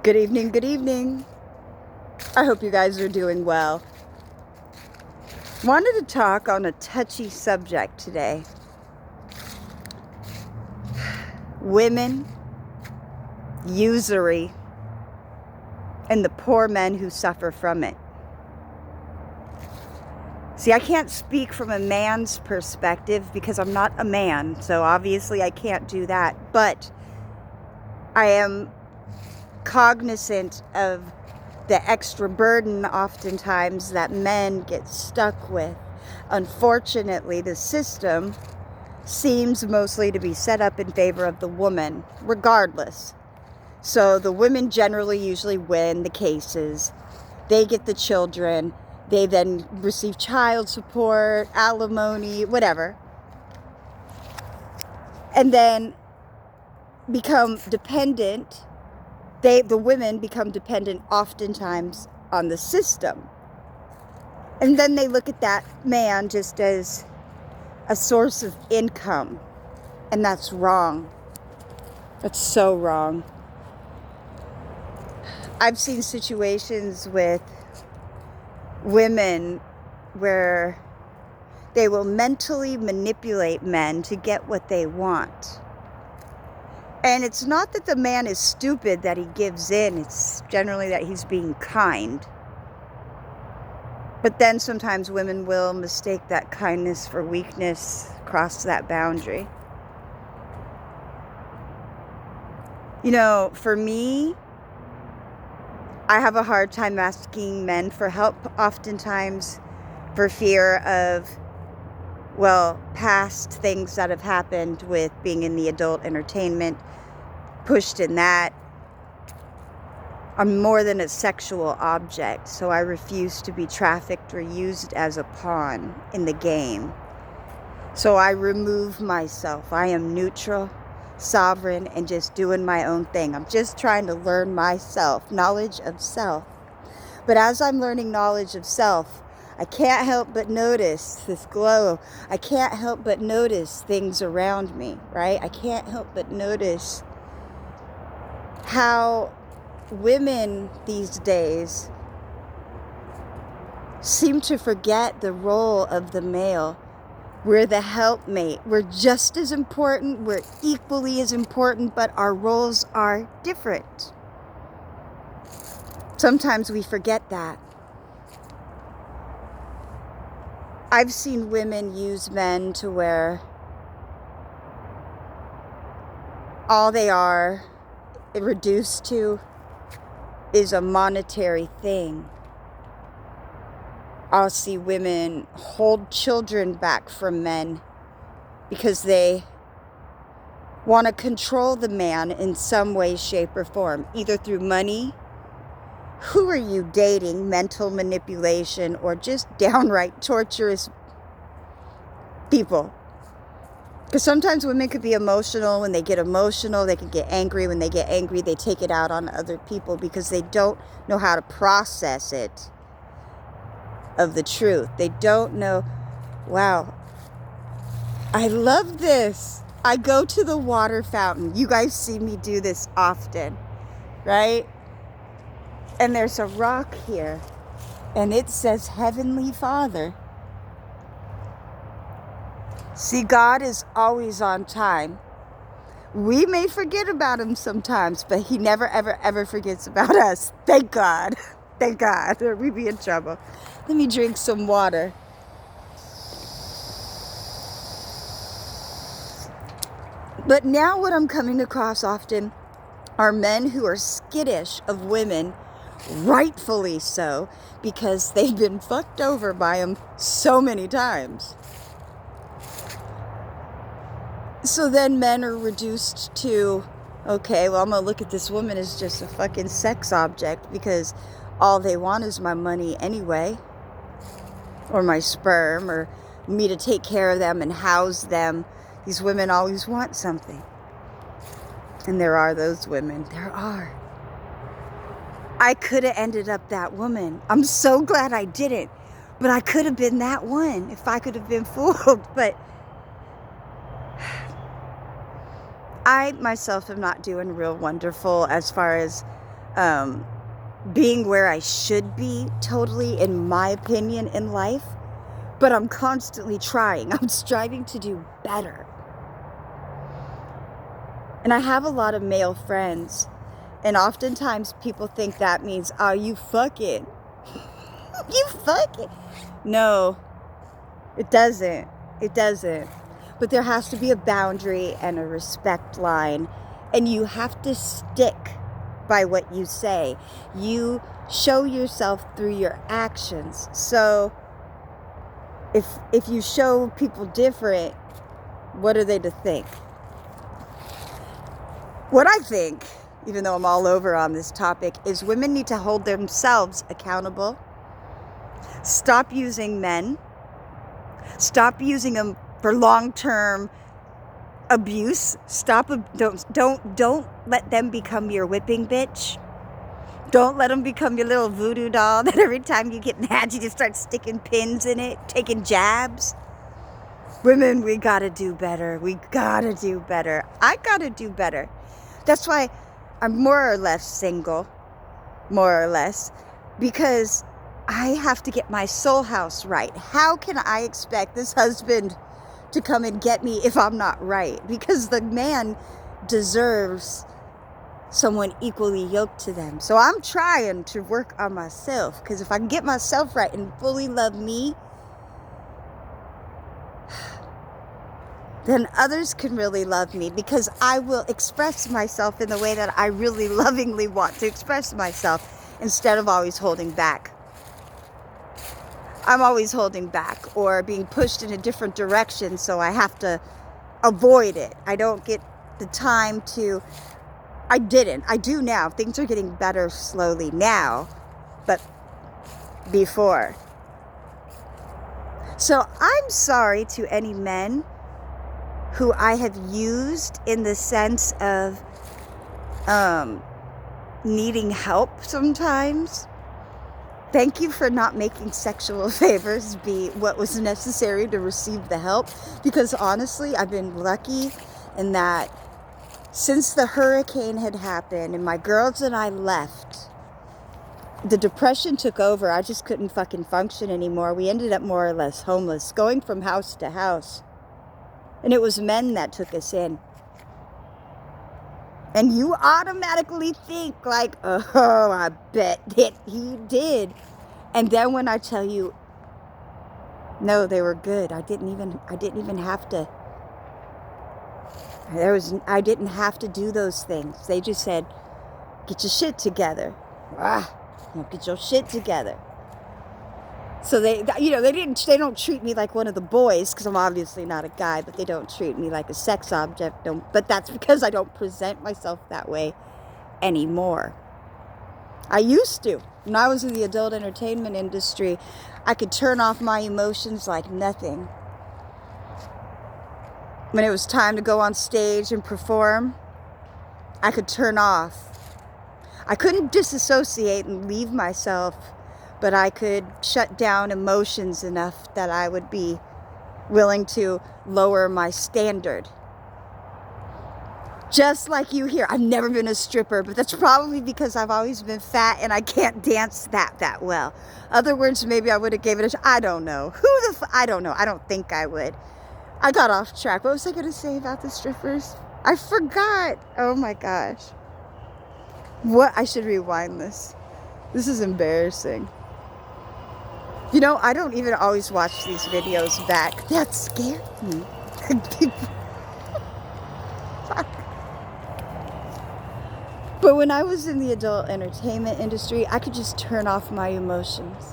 Good evening, good evening. I hope you guys are doing well. Wanted to talk on a touchy subject today. Women, usury, and the poor men who suffer from it. See, I can't speak from a man's perspective because I'm not a man, so obviously I can't do that. But I am cognizant of the extra burden oftentimes that men get stuck with. Unfortunately, the system seems mostly to be set up in favor of the woman, regardless. So the women generally usually win the cases. They get the children. They then receive child support, alimony, whatever. And then become dependent. The women become dependent oftentimes on the system. And then they look at that man just as a source of income. And that's wrong. That's so wrong. I've seen situations with women where they will mentally manipulate men to get what they want. And it's not that the man is stupid that he gives in, it's generally that he's being kind. But then sometimes women will mistake that kindness for weakness, cross that boundary. You know, for me, I have a hard time asking men for help, oftentimes for fear of, past things that have happened with being in the adult entertainment, pushed in that. I'm more than a sexual object, so I refuse to be trafficked or used as a pawn in the game. So I remove myself. I am neutral, sovereign, and just doing my own thing. I'm just trying to learn myself, knowledge of self. But as I'm learning knowledge of self, I can't help but notice this glow. I can't help but notice things around me, right? I can't help but notice how women these days seem to forget the role of the male. We're the helpmate. We're just as important. We're equally as important, but our roles are different. Sometimes we forget that. I've seen women use men to where all they are reduced to is a monetary thing. I'll see women hold children back from men because they want to control the man in some way, shape, or form, either through money, who are you dating, mental manipulation, or just downright torturous people. Because sometimes women could be emotional. When they get emotional, they can get angry. When they get angry, they take it out on other people because they don't know how to process it of the truth. They don't know, wow, I love this. I go to the water fountain. You guys see me do this often, right? And there's a rock here, and it says Heavenly Father. See, God is always on time. We may forget about him sometimes, but he never, ever, ever forgets about us. Thank God. Thank God, or we'd be in trouble. Let me drink some water. But now what I'm coming across often are men who are skittish of women, rightfully so, because they've been fucked over by them so many times. So then men are reduced to, okay, well, I'm going to look at this woman as just a fucking sex object because all they want is my money anyway, or my sperm, or me to take care of them and house them. These women always want something. And there are those women. There are. I could have ended up that woman. I'm so glad I didn't. But I could have been that one if I could have been fooled. But I myself am not doing real wonderful as far as um, being where I should be, totally, in my opinion, in life. But I'm constantly trying. I'm striving to do better. And I have a lot of male friends. And oftentimes people think that means, oh, you fucking. You fucking. No, it doesn't. It doesn't. But there has to be a boundary and a respect line. And you have to stick by what you say. You show yourself through your actions. So if you show people different, what are they to think? What I think, even though I'm all over on this topic, is women need to hold themselves accountable. Stop using men. Stop using them for long-term abuse. Don't let them become your whipping bitch. Don't let them become your little voodoo doll that every time you get mad, you just start sticking pins in it, taking jabs. Women, we gotta do better. We gotta do better. I gotta do better. That's why I'm more or less single, more or less, because I have to get my soul house right. How can I expect this husband to come and get me if I'm not right? Because the man deserves someone equally yoked to them. So I'm trying to work on myself, because if I can get myself right and fully love me, then others can really love me, because I will express myself in the way that I really lovingly want to express myself, instead of always holding back. I'm always holding back or being pushed in a different direction, so I have to avoid it. I don't get the time to. I do now. Things are getting better slowly now, but before. So I'm sorry to any men who I have used in the sense of needing help sometimes. Thank you for not making sexual favors be what was necessary to receive the help, because honestly, I've been lucky in that since the hurricane had happened and my girls and I left, the depression took over. I just couldn't fucking function anymore. We ended up more or less homeless, going from house to house. And it was men that took us in. And you automatically think like, oh, I bet that he did. And then when I tell you, no, they were good. I didn't even have to. I didn't have to do those things. They just said, get your shit together. Get your shit together. So they don't treat me like one of the boys, because I'm obviously not a guy, but they don't treat me like a sex object. But that's because I don't present myself that way anymore. I used to. When I was in the adult entertainment industry, I could turn off my emotions like nothing. When it was time to go on stage and perform, I could turn off. I couldn't disassociate and leave myself, but I could shut down emotions enough that I would be willing to lower my standard. Just like you here, I've never been a stripper, but that's probably because I've always been fat and I can't dance that well. Other words, maybe I would have gave it a shot. I don't know. I don't know. I don't think I would. I got off track. What was I going to say about the strippers? I forgot. Oh my gosh. What? I should rewind this. This is embarrassing. You know, I don't even always watch these videos back. That scared me. Fuck. But when I was in the adult entertainment industry, I could just turn off my emotions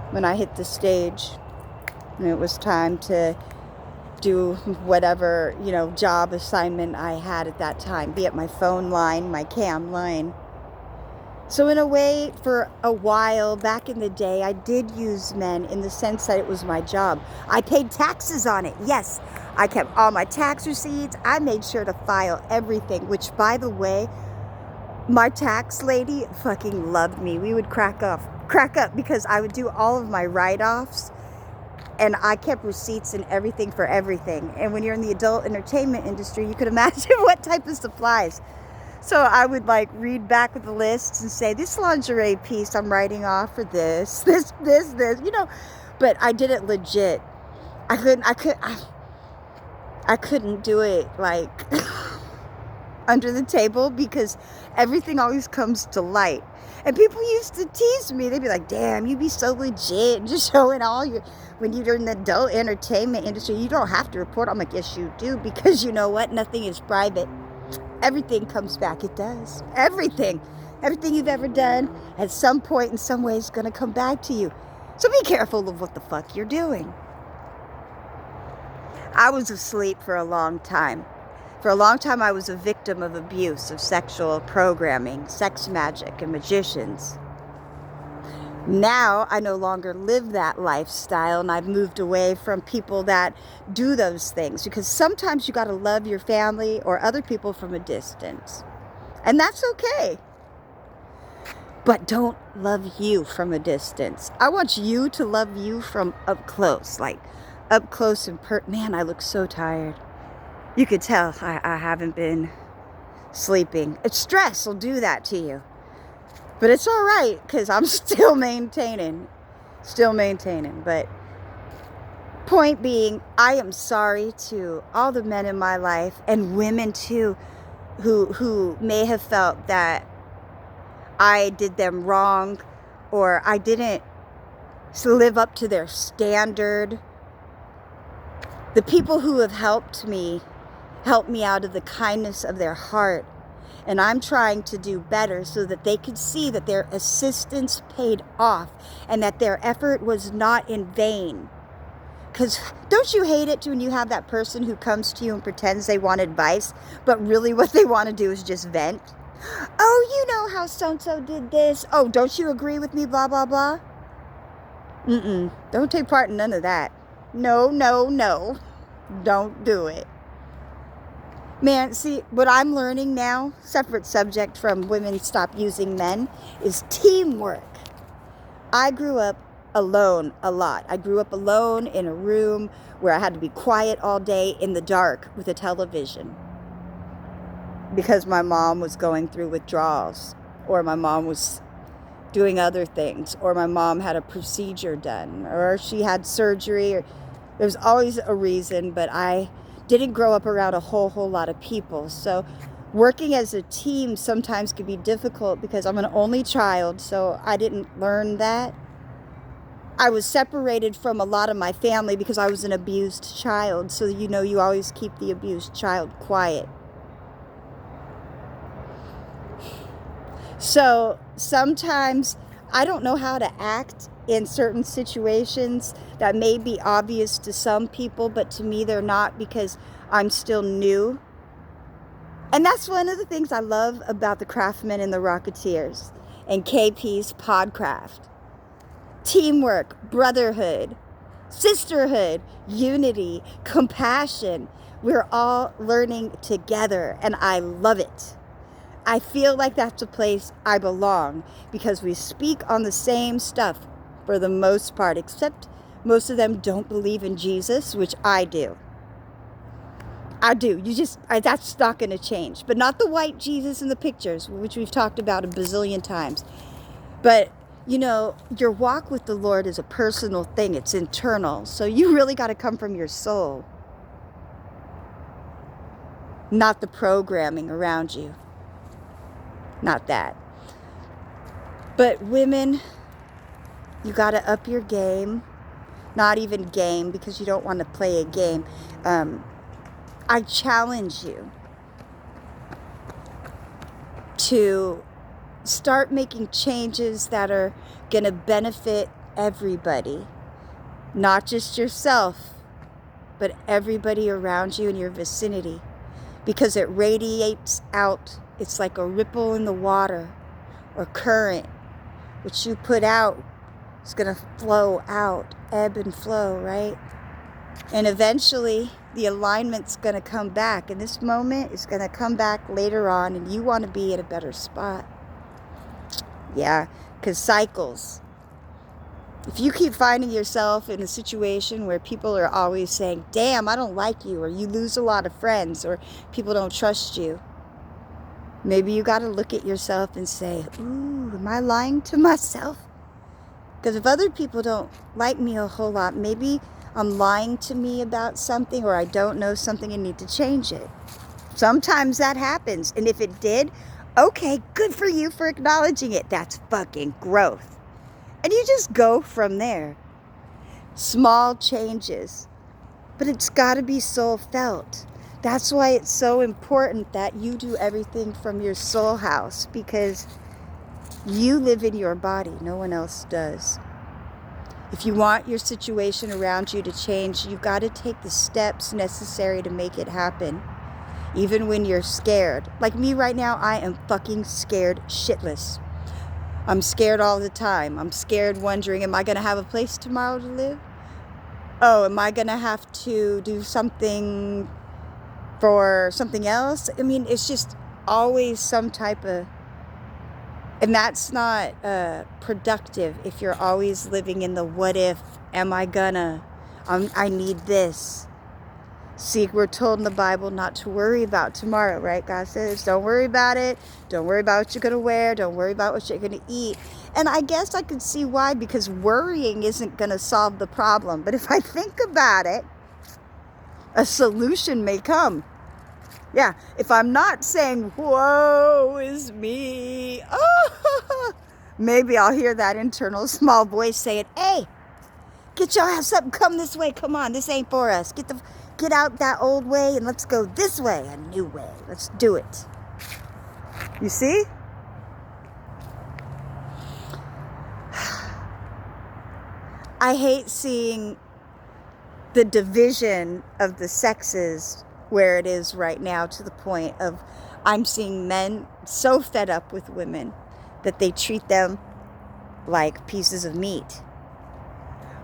when I hit the stage. And it was time to do whatever, job assignment I had at that time, be it my phone line, my cam line. So in a way, for a while back in the day, I did use men in the sense that it was my job. I paid taxes on it. Yes, I kept all my tax receipts. I made sure to file everything, which, by the way, my tax lady fucking loved me. We would crack up because I would do all of my write-offs, and I kept receipts and everything for everything. And when you're in the adult entertainment industry, you could imagine what type of supplies. So I would like read back the lists and say, this lingerie piece I'm writing off for this, this, you know. But I did it legit. I couldn't do it like under the table because everything always comes to light. And people used to tease me. They'd be like, damn, you be so legit and just showing all your, when you're in the adult entertainment industry, you don't have to report. I'm like, yes, you do, because you know what? Nothing is private. Everything comes back. It does. Everything you've ever done at some point in some way is going to come back to you. So be careful of what the fuck you're doing. I was asleep for a long time. For a long time, I was a victim of abuse, of sexual programming, sex magic, and magicians. Now, I no longer live that lifestyle, and I've moved away from people that do those things, because sometimes you got to love your family or other people from a distance. And that's okay. But don't love you from a distance. I want you to love you from up close, like up close and man, I look so tired. You could tell I haven't been sleeping. It's stress will do that to you. But it's all right, because I'm still maintaining. But point being, I am sorry to all the men in my life, and women too, who may have felt that I did them wrong, or I didn't live up to their standard. The people who have helped me out of the kindness of their heart. And I'm trying to do better so that they could see that their assistance paid off and that their effort was not in vain. Because don't you hate it when you have that person who comes to you and pretends they want advice, but really what they want to do is just vent? Oh, you know how so-and-so did this. Oh, don't you agree with me, blah, blah, blah? Don't take part in none of that. No. Don't do it. Man, see, what I'm learning now, separate subject from women stop using men, is teamwork. I grew up alone a lot. I grew up alone in a room where I had to be quiet all day in the dark with a television because my mom was going through withdrawals, or my mom was doing other things, or my mom had a procedure done, or she had surgery, or there's always a reason, but I didn't grow up around a whole lot of people. So working as a team sometimes can be difficult because I'm an only child, so I didn't learn that. I was separated from a lot of my family because I was an abused child. So, you know, you always keep the abused child quiet. So sometimes I don't know how to act in certain situations that may be obvious to some people, but to me they're not, because I'm still new. And that's one of the things I love about the Craftmen and the Rocketeers and KP's Podcraft. Teamwork, brotherhood, sisterhood, unity, compassion. We're all learning together, and I love it. I feel like that's a place I belong, because we speak on the same stuff for the most part, except most of them don't believe in Jesus, which I do. That's not going to change. But not the white Jesus in the pictures, which we've talked about a bazillion times. But, you know, your walk with the Lord is a personal thing. It's internal. So you really got to come from your soul, not the programming around you. Not that. But women, you got to up your game. Not even game, because you don't want to play a game. I challenge you to start making changes that are going to benefit everybody. Not just yourself, but everybody around you in your vicinity. Because it radiates out. It's like a ripple in the water or current. What you put out is going to flow out, ebb and flow, right? And eventually the alignment's going to come back. And this moment is going to come back later on, and you want to be in a better spot. Yeah, because cycles. If you keep finding yourself in a situation where people are always saying, damn, I don't like you, or you lose a lot of friends, or people don't trust you, Maybe you got to look at yourself and say, ooh, am I lying to myself? Because if other people don't like me a whole lot, maybe I'm lying to me about something, or I don't know something and need to change it. Sometimes that happens. And if it did, okay, good for you for acknowledging it. That's fucking growth. And you just go from there. Small changes. But it's got to be soul felt. That's why it's so important that you do everything from your soul house, because you live in your body. No one else does. If you want your situation around you to change, you've got to take the steps necessary to make it happen. Even when you're scared. Like me right now, I am fucking scared shitless. I'm scared all the time. I'm scared wondering, am I going to have a place tomorrow to live? Oh, am I going to have to do something for something else? I mean, it's just always some type of... And that's not productive if you're always living in the what if, am I gonna, I need this. See, we're told in the Bible not to worry about tomorrow, right? God says, don't worry about it. Don't worry about what you're going to wear. Don't worry about what you're going to eat. And I guess I could see why, because worrying isn't going to solve the problem. But if I think about it, a solution may come. Yeah, if I'm not saying, woe is me, oh, maybe I'll hear that internal small voice saying, hey, get your ass up and come this way. Come on, this ain't for us. Get out that old way and let's go this way, a new way. Let's do it. You see? I hate seeing the division of the sexes where it is right now, to the point of I'm seeing men so fed up with women that they treat them like pieces of meat.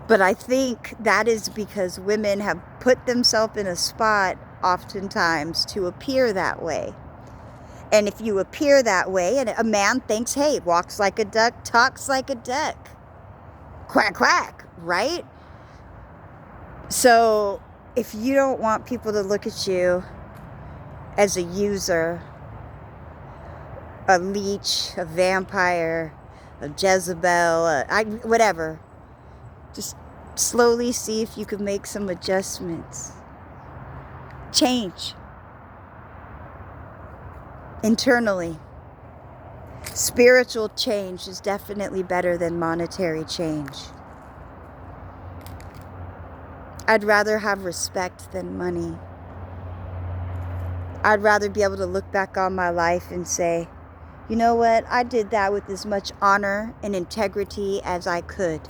But I think that is because women have put themselves in a spot oftentimes to appear that way. And if you appear that way, and a man thinks, hey, walks like a duck, talks like a duck, quack, quack, right? So if you don't want people to look at you as a user, a leech, a vampire, a Jezebel, whatever, just slowly see if you can make some adjustments. Change. Internally. Spiritual change is definitely better than monetary change. I'd rather have respect than money. I'd rather be able to look back on my life and say, you know what? I did that with as much honor and integrity as I could.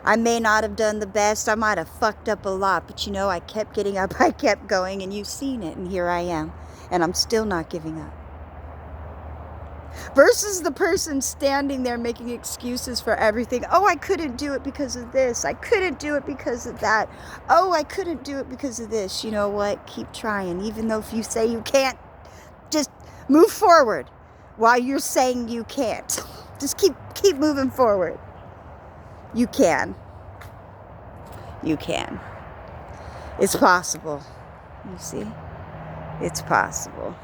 I may not have done the best. I might have fucked up a lot. But you know, I kept getting up. I kept going. And you've seen it. And here I am. And I'm still not giving up. Versus the person standing there making excuses for everything. Oh, I couldn't do it because of this. I couldn't do it because of that. Oh, I couldn't do it because of this. You know what? Keep trying. Even though if you say you can't, just move forward while you're saying you can't. Just keep moving forward. You can. You can. It's possible. You see? It's possible.